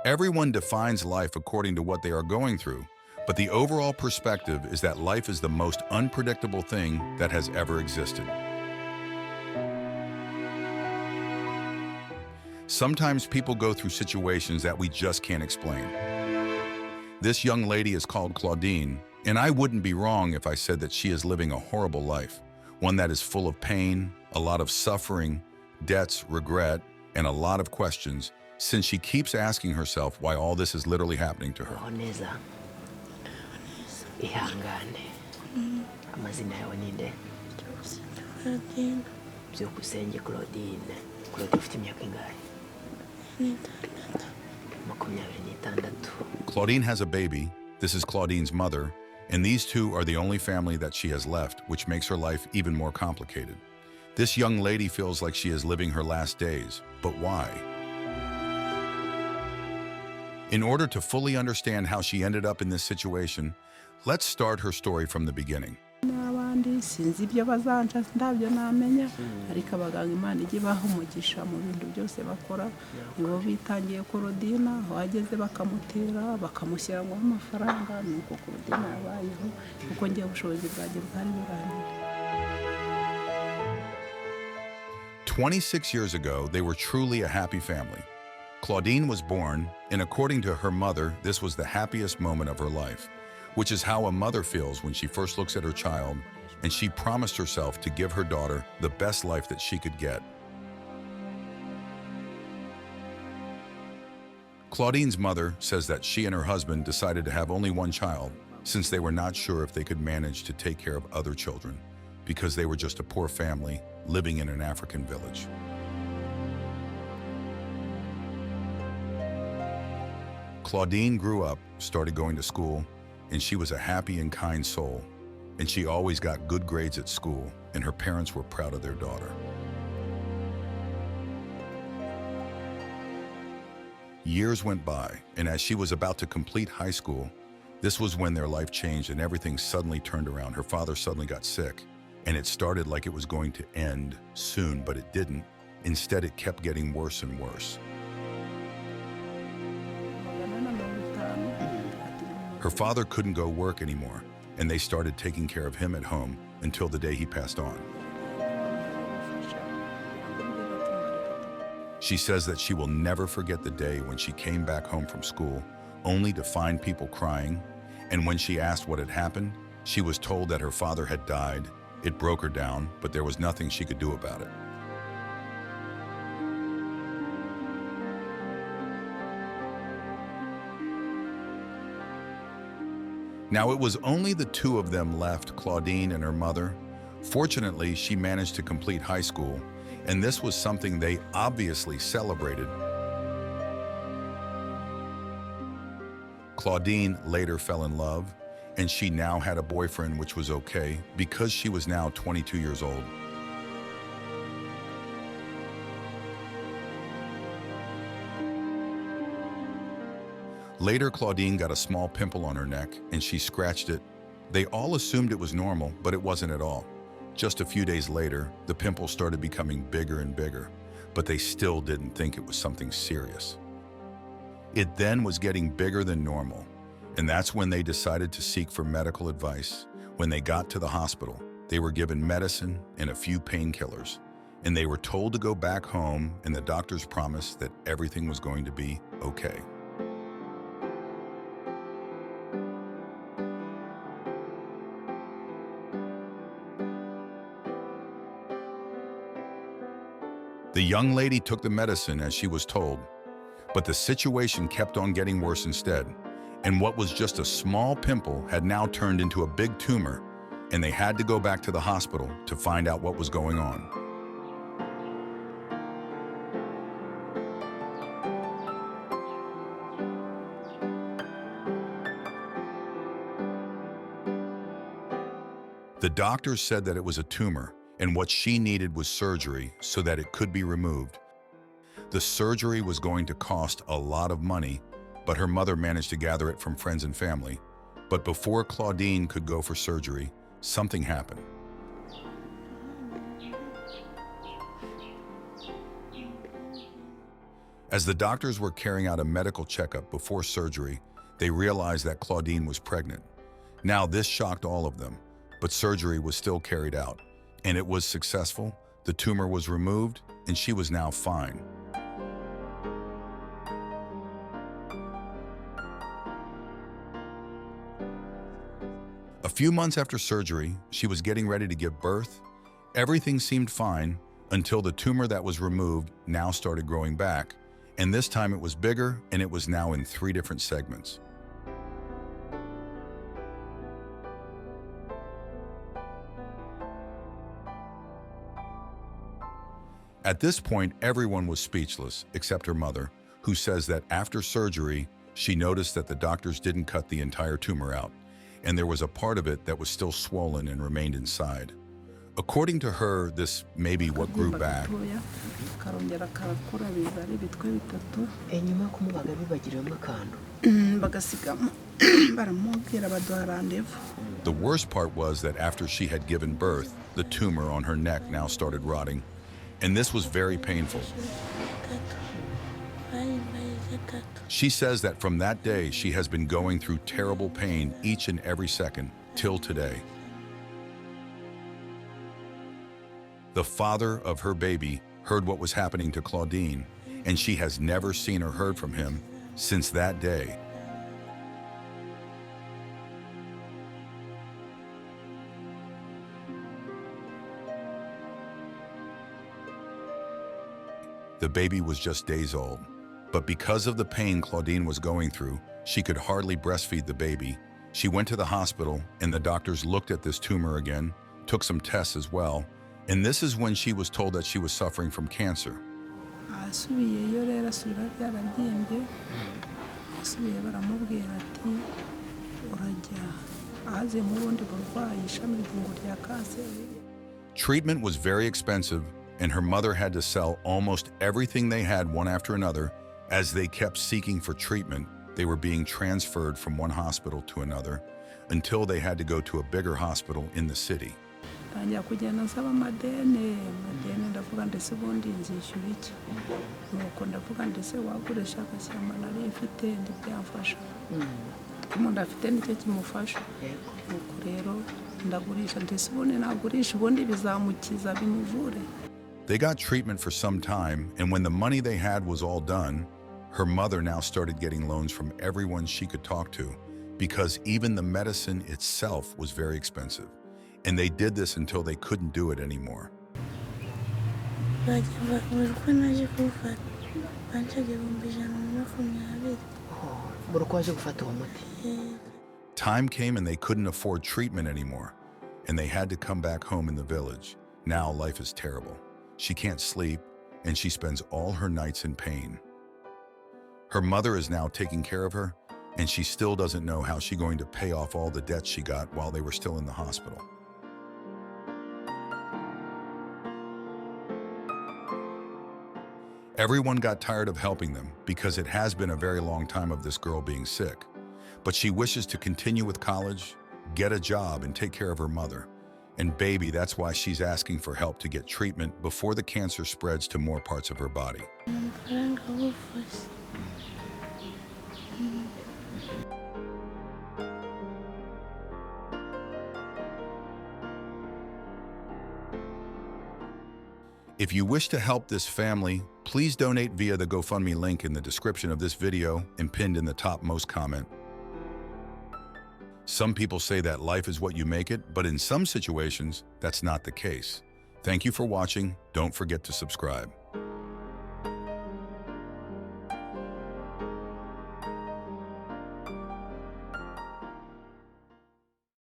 Everyone defines life according to what they are going through, but the overall perspective is that life is the most unpredictable thing that has ever existed. Sometimes people go through situations that we just can't explain. This young lady is called Claudine, and I wouldn't be wrong if I said that she is living a horrible life, one that is full of pain, a lot of suffering, debts, regret, and a lot of questions, since she keeps asking herself why all this is literally happening to her. Ihangane. Amazina yawe ninde? Claudine. Byukusenge Claudine. Claudine ufite imyaka ingahe? 26. Claudine has a baby. This is Claudine's mother, and these two are the only family that she has left, which makes her life even more complicated. This young lady feels like she is living her last days, but why? In order to fully understand how she ended up in this situation, let's start her story from the beginning. Sinzi ibyo bazanca ndabyo namenya ariko abaganga Imana ije baha umugisha mu bintu byose bakora nibo bitangiye Claudine aho ageze bakamutera bakamushyira ngo amafaranga nuko Claudine yabayeho kuko ngiye ubushobozi bwaje bwari burangiye. 26 years ago, they were truly a happy family. Claudine was born, and according to her mother, this was the happiest moment of her life, which is how a mother feels when she first looks at her child, and she promised herself to give her daughter the best life that she could get. Claudine's mother says that she and her husband decided to have only one child since they were not sure if they could manage to take care of other children because they were just a poor family living in an African village. Claudine grew up, started going to school, and she was a happy and kind soul, and she always got good grades at school, and her parents were proud of their daughter. Years went by, and as she was about to complete high school, this was when their life changed and everything suddenly turned around. Her father suddenly got sick, and it started like it was going to end soon, but it didn't. Instead, it kept getting worse and worse. Her father couldn't go work anymore, and they started taking care of him at home until the day he passed on. She says that she will never forget the day when she came back home from school, only to find people crying, and when she asked what had happened, she was told that her father had died. It broke her down, but there was nothing she could do about it. Now, it was only the two of them left, Claudine and her mother. Fortunately, she managed to complete high school, and this was something they obviously celebrated. Claudine later fell in love, and she now had a boyfriend, which was okay because she was now 22 years old. Later, Claudine got a small pimple on her neck, and she scratched it. They all assumed it was normal, but it wasn't at all. Just a few days later, the pimple started becoming bigger and bigger, but they still didn't think it was something serious. It then was getting bigger than normal, and that's when they decided to seek for medical advice. When they got to the hospital, they were given medicine and a few painkillers, and they were told to go back home, and the doctors promised that everything was going to be okay. The young lady took the medicine as she was told, but the situation kept on getting worse instead, and what was just a small pimple had now turned into a big tumor, and they had to go back to the hospital to find out what was going on. The doctors said that it was a tumor, and what she needed was surgery so that it could be removed. The surgery was going to cost a lot of money, but her mother managed to gather it from friends and family. But before Claudine could go for surgery, something happened. As the doctors were carrying out a medical checkup before surgery, they realized that Claudine was pregnant. Now this shocked all of them, but surgery was still carried out, and it was successful. The tumor was removed, and she was now fine. A few months after surgery, she was getting ready to give birth. Everything seemed fine until the tumor that was removed now started growing back, and this time it was bigger, and it was now in 3 different segments. At this point, everyone was speechless, except her mother, who says that after surgery, she noticed that the doctors didn't cut the entire tumor out, and there was a part of it that was still swollen and remained inside. According to her, this may be what grew back. karongera karakura biza ari bitwe bitatu Enyuma kumubaga bibagiramo akantu. bagasigamo baramubwira baduha rendezvous. The worst part was that after she had given birth, the tumor on her neck now started rotting, and this was very painful. She says that from that day, she has been going through terrible pain each and every second till today. The father of her baby heard what was happening to Claudine, and she has never seen or heard from him since that day. The baby was just days old, but because of the pain Claudine was going through, she could hardly breastfeed the baby. She went to the hospital, and the doctors looked at this tumor again, took some tests as well, and this is when she was told that she was suffering from cancer. asubiyeyo rero asubira byarabyimbye asubiye baramubwira ati urajya ahaze mu bundi burwayi ishami ry'ingo rya kanseri. Treatment was very expensive, and her mother had to sell almost everything they had one after another. As they kept seeking for treatment, they were being transferred from one hospital to another until they had to go to a bigger hospital in the city. Tangira kugenda nsaba amadeni ndavuga ndetse ubundi nzishyura iki nuko ndavuga ndetse wagurisha agashyamba nari mfite ndi byamfasha umuntu afite nicyo kimufasha nuko rero ndagurisha ndetse ubundi nagurisha ubundi bizamukiza bimuvure. They got treatment for some time, and when the money they had was all done, her mother now started getting loans from everyone she could talk to, because even the medicine itself was very expensive. And they did this until they couldn't do it anymore. Time came and they couldn't afford treatment anymore, and they had to come back home in the village. Now life is terrible. She can't sleep, and she spends all her nights in pain. Her mother is now taking care of her, and she still doesn't know how she's going to pay off all the debts she got while they were still in the hospital. Everyone got tired of helping them because it has been a very long time of this girl being sick. But she wishes to continue with college, get a job, and take care of her mother. And baby, that's why she's asking for help to get treatment before the cancer spreads to more parts of her body. If you wish to help this family, please donate via the GoFundMe link in the description of this video and pinned in the topmost comment. Some people say that life is what you make it, but in some situations, that's not the case. Thank you for watching. Don't forget to subscribe.